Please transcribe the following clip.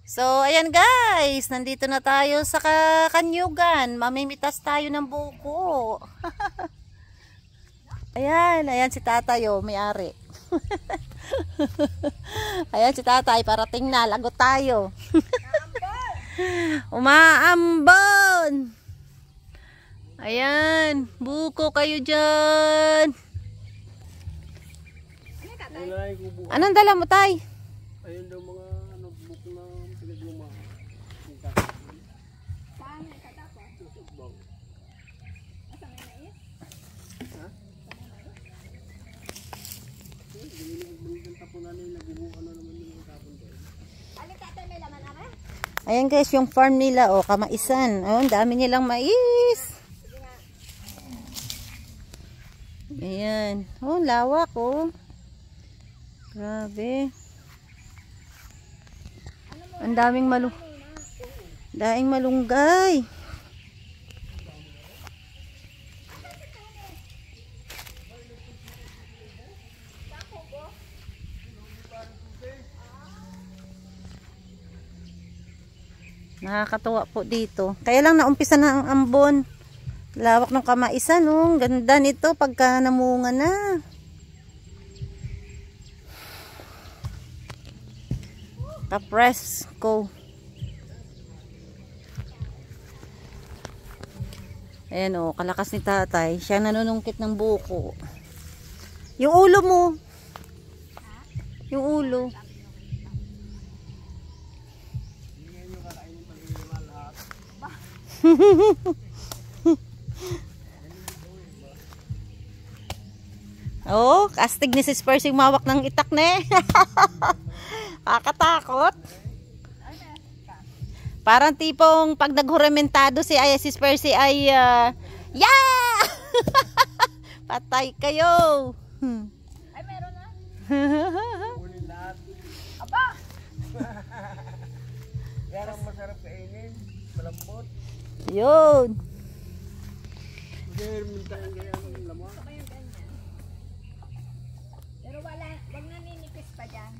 So, ayan guys, nandito na tayo sa Kanyugan. Mamimitas tayo ng buko. Ayan si tatay, oh, may-ari. Ayan si tatay, parating na, lagot tayo. Umaambon! Ayan, buko kayo dyan. Anong dala mo, tay? Ayun daw mga notebook na pinagluma. Saan may katapos? Susubang. Asa may mais? Ha? Hindi tapunan nila, nagubukan na naman yung tapon doon. Alin tatay may laman na rin? Ayan guys, yung farm nila, oh, kamaisan. Oh, ang dami nilang mais. Ayan. Oh, lawak, oh. Grabe. Ang daming malunggay. Nakakatuwa po dito. Kaya lang naumpisa na ang ambon. Lawak ng kamaisan, oh. Ganda nito pagka namunga na. Ka-press ko. Ayan, oh, kalakas ni tatay. Siya nanunungkit ng buko. Yung ulo mo. Yung ulo. Oh, kastig ni Sis Percy mawak ng itak na eh. Kakatakot. Parang tipong pag naghuramentado si Sis Percy ay yeah! Patay kayo. Ay meron na. Kunin lahat. Aba! Yan ang masarap kainin. Malambot. Yun. Hindi, mintayin kaya ang lamang. Ito yung ganyan. Pero wag naninipis pa dyan.